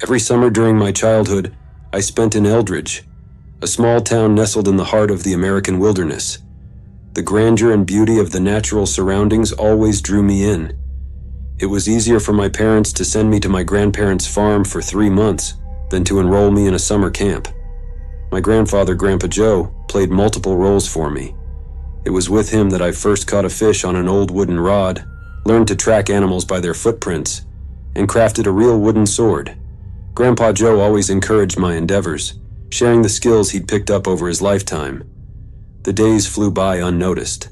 Every summer during my childhood, I spent in Eldridge, a small town nestled in the heart of the American wilderness. The grandeur and beauty of the natural surroundings always drew me in. It was easier for my parents to send me to my grandparents' farm for 3 months than to enroll me in a summer camp. My grandfather, Grandpa Joe, played multiple roles for me. It was with him that I first caught a fish on an old wooden rod, learned to track animals by their footprints, and crafted a real wooden sword. Grandpa Joe always encouraged my endeavors, sharing the skills he'd picked up over his lifetime. The days flew by unnoticed,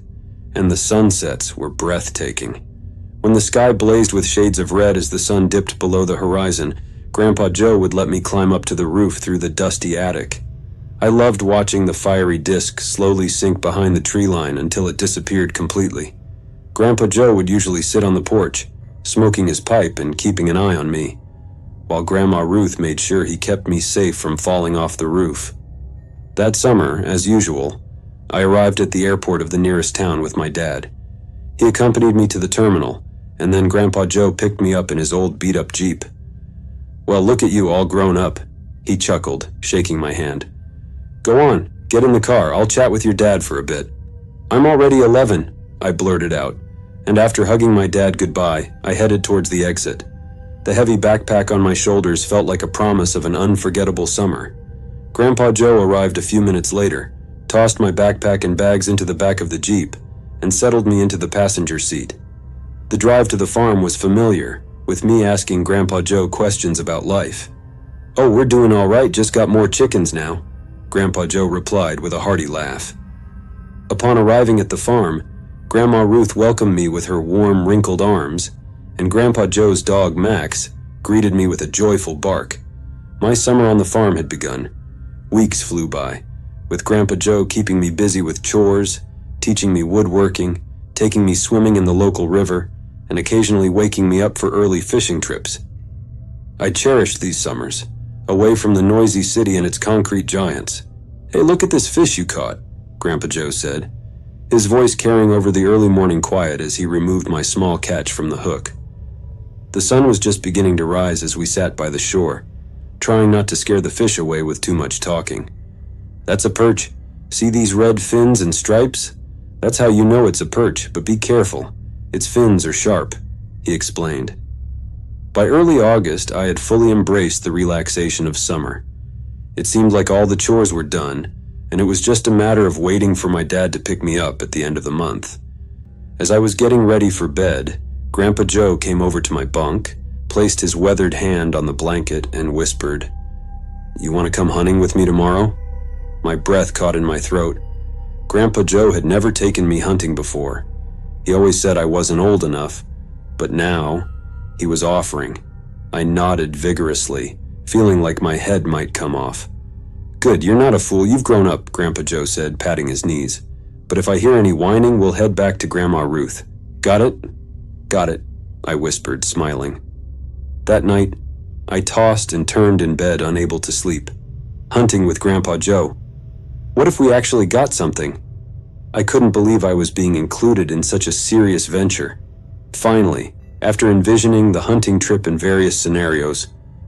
and the sunsets were breathtaking. When the sky blazed with shades of red as the sun dipped below the horizon, Grandpa Joe would let me climb up to the roof through the dusty attic. I loved watching the fiery disk slowly sink behind the tree line until it disappeared completely. Grandpa Joe would usually sit on the porch, smoking his pipe and keeping an eye on me, while Grandma Ruth made sure he kept me safe from falling off the roof. That summer, as usual, I arrived at the airport of the nearest town with my dad. He accompanied me to the terminal, and then Grandpa Joe picked me up in his old beat-up Jeep. "Well, look at you all grown up," he chuckled, shaking my hand. "Go on, get in the car, I'll chat with your dad for a bit." "I'm already 11, I blurted out, and after hugging my dad goodbye, I headed towards the exit. The heavy backpack on my shoulders felt like a promise of an unforgettable summer. Grandpa Joe arrived a few minutes later, tossed my backpack and bags into the back of the Jeep, and settled me into the passenger seat. The drive to the farm was familiar, with me asking Grandpa Joe questions about life. "Oh, we're doing all right, just got more chickens now," Grandpa Joe replied with a hearty laugh. Upon arriving at the farm, Grandma Ruth welcomed me with her warm, wrinkled arms, and Grandpa Joe's dog, Max, greeted me with a joyful bark. My summer on the farm had begun. Weeks flew by, with Grandpa Joe keeping me busy with chores, teaching me woodworking, taking me swimming in the local river, and occasionally waking me up for early fishing trips. I cherished these summers, away from the noisy city and its concrete giants. "Hey, look at this fish you caught," Grandpa Joe said, his voice carrying over the early morning quiet as he removed my small catch from the hook. The sun was just beginning to rise as we sat by the shore, trying not to scare the fish away with too much talking. "That's a perch. See these red fins and stripes? That's how you know it's a perch, but be careful. Its fins are sharp," he explained. By early August, I had fully embraced the relaxation of summer. It seemed like all the chores were done, and it was just a matter of waiting for my dad to pick me up at the end of the month. As I was getting ready for bed, Grandpa Joe came over to my bunk, placed his weathered hand on the blanket, and whispered, "You want to come hunting with me tomorrow?" My breath caught in my throat. Grandpa Joe had never taken me hunting before. He always said I wasn't old enough, but now he was offering. I nodded vigorously, feeling like my head might come off. "Good, you're not a fool, you've grown up," Grandpa Joe said, patting his knees. "But if I hear any whining, we'll head back to Grandma Ruth. Got it?" "Got it," I whispered, smiling. That night, I tossed and turned in bed, unable to sleep. Hunting with Grandpa Joe. What if we actually got something? I couldn't believe I was being included in such a serious venture. Finally, after envisioning the hunting trip in various scenarios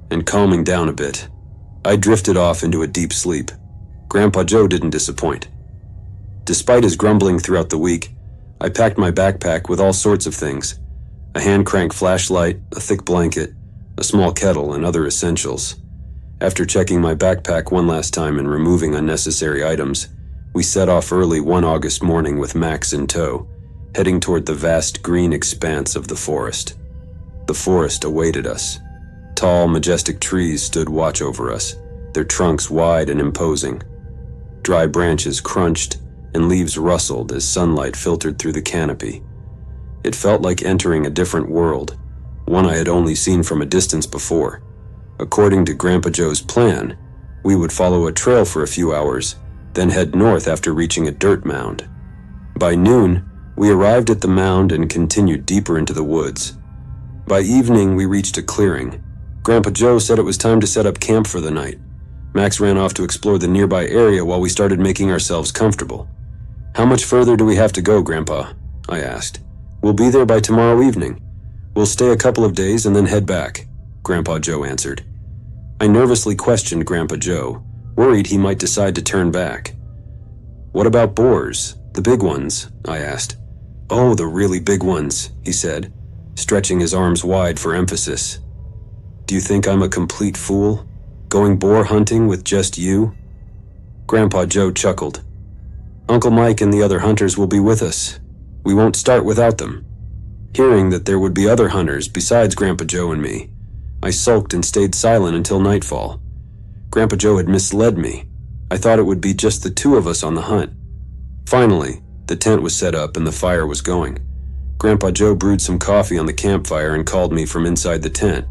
and calming down a bit, I drifted off into a deep sleep. Grandpa Joe didn't disappoint. Despite his grumbling throughout the week, I packed my backpack with all sorts of things: a hand-crank flashlight, a thick blanket, a small kettle, and other essentials. After checking my backpack one last time and removing unnecessary items, we set off early one August morning with Max in tow, heading toward the vast green expanse of the forest. The forest awaited us. Tall, majestic trees stood watch over us, their trunks wide and imposing. Dry branches crunched and leaves rustled as sunlight filtered through the canopy. It felt like entering a different world, one I had only seen from a distance before. According to Grandpa Joe's plan, we would follow a trail for a few hours, then head north after reaching a dirt mound. By noon, we arrived at the mound and continued deeper into the woods. By evening, we reached a clearing. Grandpa Joe said it was time to set up camp for the night. Max ran off to explore the nearby area while we started making ourselves comfortable. "How much further do we have to go, Grandpa?" I asked. "We'll be there by tomorrow evening. We'll stay a couple of days and then head back," Grandpa Joe answered. I nervously questioned Grandpa Joe, worried he might decide to turn back. "What about boars? The big ones?" I asked. "Oh, the really big ones," he said, stretching his arms wide for emphasis. "Do you think I'm a complete fool? Going boar hunting with just you?" Grandpa Joe chuckled. "Uncle Mike and the other hunters will be with us. We won't start without them." Hearing that there would be other hunters besides Grandpa Joe and me, I sulked and stayed silent until nightfall. Grandpa Joe had misled me. I thought it would be just the two of us on the hunt. Finally, the tent was set up and the fire was going. Grandpa Joe brewed some coffee on the campfire and called me from inside the tent.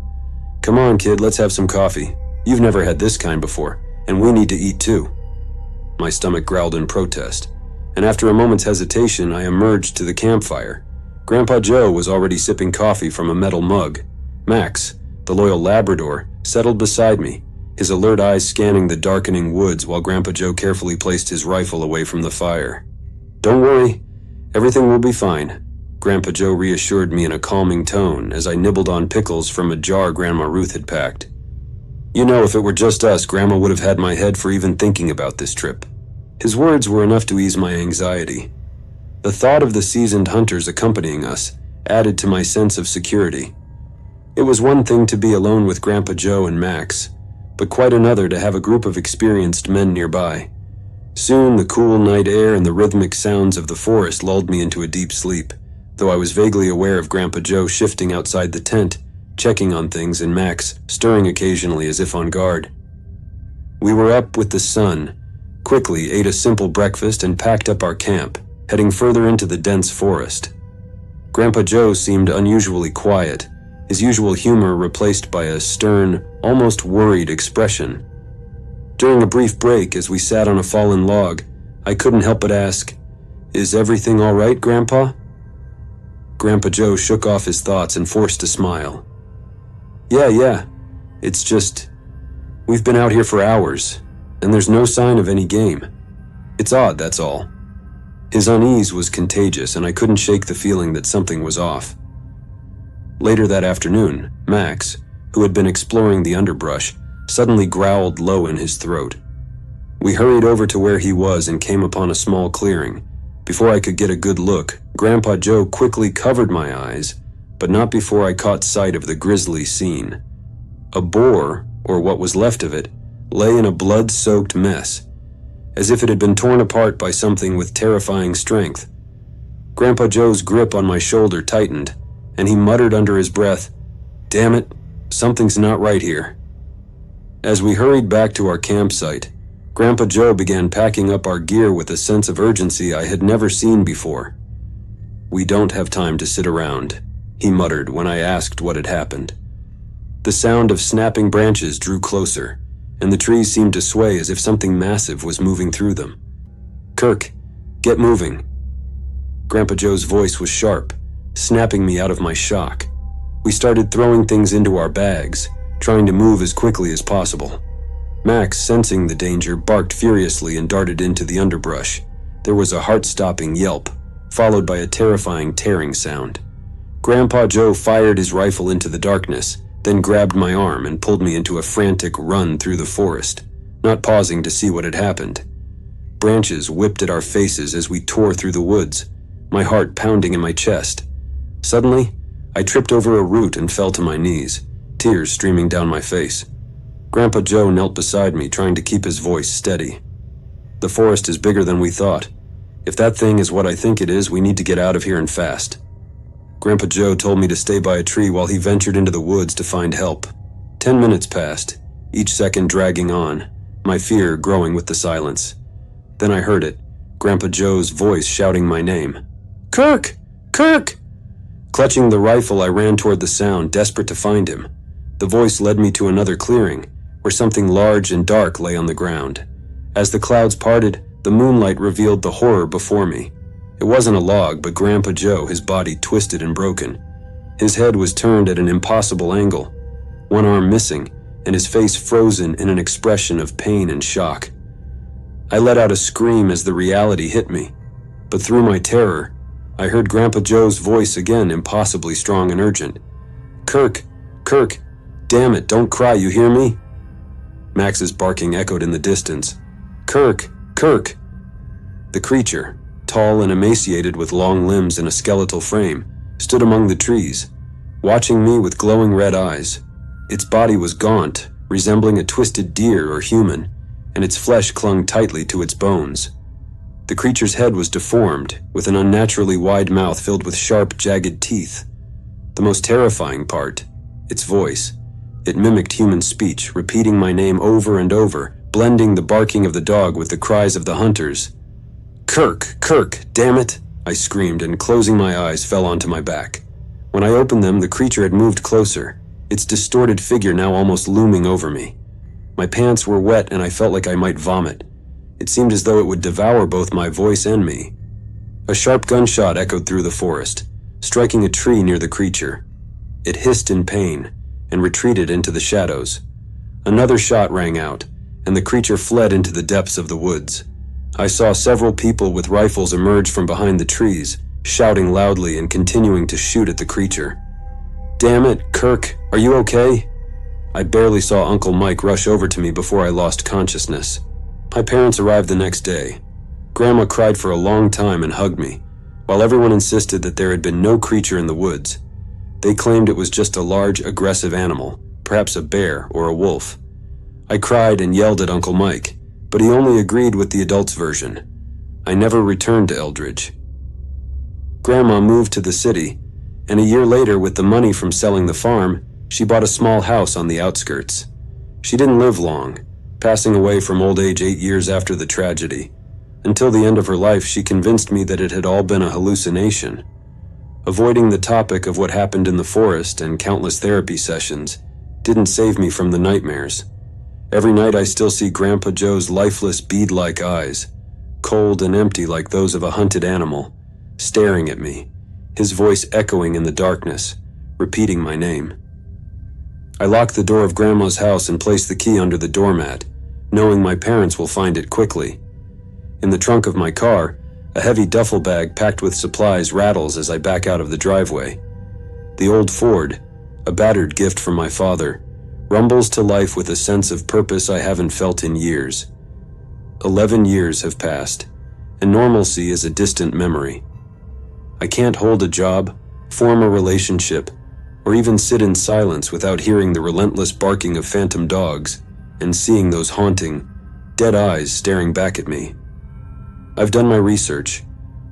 "Come on, kid, let's have some coffee. You've never had this kind before, and we need to eat too." My stomach growled in protest, and after a moment's hesitation, I emerged to the campfire. Grandpa Joe was already sipping coffee from a metal mug. Max, the loyal Labrador, settled beside me, his alert eyes scanning the darkening woods while Grandpa Joe carefully placed his rifle away from the fire. "Don't worry, everything will be fine," Grandpa Joe reassured me in a calming tone as I nibbled on pickles from a jar Grandma Ruth had packed. "You know, if it were just us, Grandma would have had my head for even thinking about this trip." His words were enough to ease my anxiety. The thought of the seasoned hunters accompanying us added to my sense of security. It was one thing to be alone with Grandpa Joe and Max, but quite another to have a group of experienced men nearby. Soon, the cool night air and the rhythmic sounds of the forest lulled me into a deep sleep, though I was vaguely aware of Grandpa Joe shifting outside the tent, checking on things, and Max stirring occasionally as if on guard. We were up with the sun, quickly ate a simple breakfast and packed up our camp, heading further into the dense forest. Grandpa Joe seemed unusually quiet, his usual humor replaced by a stern, almost worried expression. During a brief break as we sat on a fallen log, I couldn't help but ask, "Is everything all right, Grandpa?" Grandpa Joe shook off his thoughts and forced a smile. Yeah, it's just, we've been out here for hours, and there's no sign of any game. It's odd, that's all." His unease was contagious, and I couldn't shake the feeling that something was off. Later that afternoon, Max, who had been exploring the underbrush, suddenly growled low in his throat. We hurried over to where he was and came upon a small clearing. Before I could get a good look, Grandpa Joe quickly covered my eyes, but not before I caught sight of the grisly scene. A boar, or what was left of it, lay in a blood-soaked mess, as if it had been torn apart by something with terrifying strength. Grandpa Joe's grip on my shoulder tightened, and he muttered under his breath, "Damn it, something's not right here." As we hurried back to our campsite, Grandpa Joe began packing up our gear with a sense of urgency I had never seen before. "We don't have time to sit around," he muttered when I asked what had happened. The sound of snapping branches drew closer, and the trees seemed to sway as if something massive was moving through them. "Kirk, get moving." Grandpa Joe's voice was sharp, snapping me out of my shock. We started throwing things into our bags, trying to move as quickly as possible. Max, sensing the danger, barked furiously and darted into the underbrush. There was a heart-stopping yelp, followed by a terrifying tearing sound. Grandpa Joe fired his rifle into the darkness, then grabbed my arm and pulled me into a frantic run through the forest, not pausing to see what had happened. Branches whipped at our faces as we tore through the woods, my heart pounding in my chest. Suddenly, I tripped over a root and fell to my knees, tears streaming down my face. Grandpa Joe knelt beside me, trying to keep his voice steady. "The forest is bigger than we thought. If that thing is what I think it is, we need to get out of here and fast." Grandpa Joe told me to stay by a tree while he ventured into the woods to find help. 10 minutes passed, each second dragging on, my fear growing with the silence. Then I heard it, Grandpa Joe's voice shouting my name. "Kirk! Kirk!" Clutching the rifle, I ran toward the sound, desperate to find him. The voice led me to another clearing, where something large and dark lay on the ground. As the clouds parted, the moonlight revealed the horror before me. It wasn't a log, but Grandpa Joe, his body twisted and broken. His head was turned at an impossible angle, one arm missing, and his face frozen in an expression of pain and shock. I let out a scream as the reality hit me, but through my terror, I heard Grandpa Joe's voice again, impossibly strong and urgent. "Kirk! Kirk! Damn it, don't cry, you hear me?" Max's barking echoed in the distance. "Kirk! Kirk!" The creature, tall and emaciated with long limbs and a skeletal frame, stood among the trees, watching me with glowing red eyes. Its body was gaunt, resembling a twisted deer or human, and its flesh clung tightly to its bones. The creature's head was deformed, with an unnaturally wide mouth filled with sharp, jagged teeth. The most terrifying part, its voice. It mimicked human speech, repeating my name over and over, blending the barking of the dog with the cries of the hunters. "Kirk! Kirk! Damn it!" I screamed, and closing my eyes fell onto my back. When I opened them, the creature had moved closer, its distorted figure now almost looming over me. My pants were wet and I felt like I might vomit. It seemed as though it would devour both my voice and me. A sharp gunshot echoed through the forest, striking a tree near the creature. It hissed in pain and retreated into the shadows. Another shot rang out, and the creature fled into the depths of the woods. I saw several people with rifles emerge from behind the trees, shouting loudly and continuing to shoot at the creature. "Damn it, Kirk, are you okay?" I barely saw Uncle Mike rush over to me before I lost consciousness. My parents arrived the next day. Grandma cried for a long time and hugged me, while everyone insisted that there had been no creature in the woods. They claimed it was just a large, aggressive animal, perhaps a bear or a wolf. I cried and yelled at Uncle Mike, but he only agreed with the adults' version. I never returned to Eldridge. Grandma moved to the city, and a year later, with the money from selling the farm, she bought a small house on the outskirts. She didn't live long, passing away from old age 8 years after the tragedy. Until the end of her life, she convinced me that it had all been a hallucination. Avoiding the topic of what happened in the forest and countless therapy sessions didn't save me from the nightmares. Every night I still see Grandpa Joe's lifeless bead-like eyes, cold and empty like those of a hunted animal, staring at me, his voice echoing in the darkness, repeating my name. I lock the door of Grandma's house and place the key under the doormat, knowing my parents will find it quickly. In the trunk of my car, a heavy duffel bag packed with supplies rattles as I back out of the driveway. The old Ford, a battered gift from my father, rumbles to life with a sense of purpose I haven't felt in years. 11 years have passed, and normalcy is a distant memory. I can't hold a job, form a relationship, or even sit in silence without hearing the relentless barking of phantom dogs and seeing those haunting, dead eyes staring back at me. I've done my research,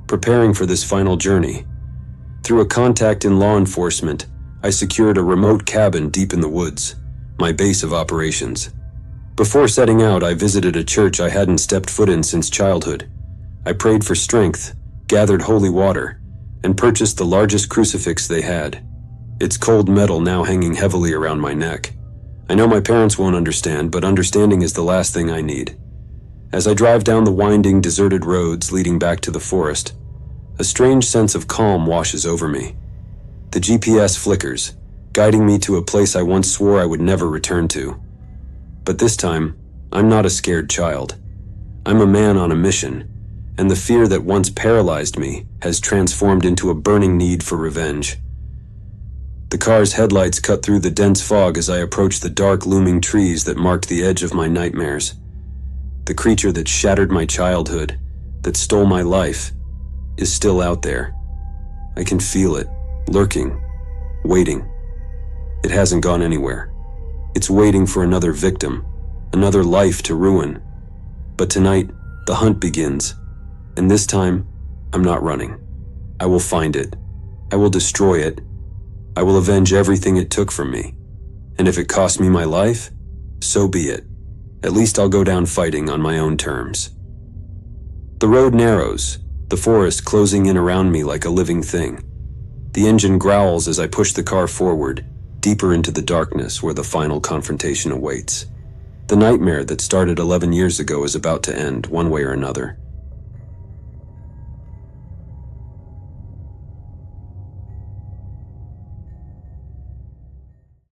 preparing for this final journey. Through a contact in law enforcement, I secured a remote cabin deep in the woods, my base of operations. Before setting out, I visited a church I hadn't stepped foot in since childhood. I prayed for strength, gathered holy water, and purchased the largest crucifix they had, its cold metal now hanging heavily around my neck. I know my parents won't understand, but understanding is the last thing I need. As I drive down the winding, deserted roads leading back to the forest, a strange sense of calm washes over me. The GPS flickers, guiding me to a place I once swore I would never return to. But this time, I'm not a scared child. I'm a man on a mission, and the fear that once paralyzed me has transformed into a burning need for revenge. The car's headlights cut through the dense fog as I approach the dark, looming trees that marked the edge of my nightmares. The creature that shattered my childhood, that stole my life, is still out there. I can feel it, lurking, waiting. It hasn't gone anywhere. It's waiting for another victim, another life to ruin. But tonight, the hunt begins, and this time, I'm not running. I will find it. I will destroy it. I will avenge everything it took from me. And if it costs me my life, so be it. At least I'll go down fighting on my own terms. The road narrows, the forest closing in around me like a living thing. The engine growls as I push the car forward, deeper into the darkness where the final confrontation awaits. The nightmare that started 11 years ago is about to end, one way or another.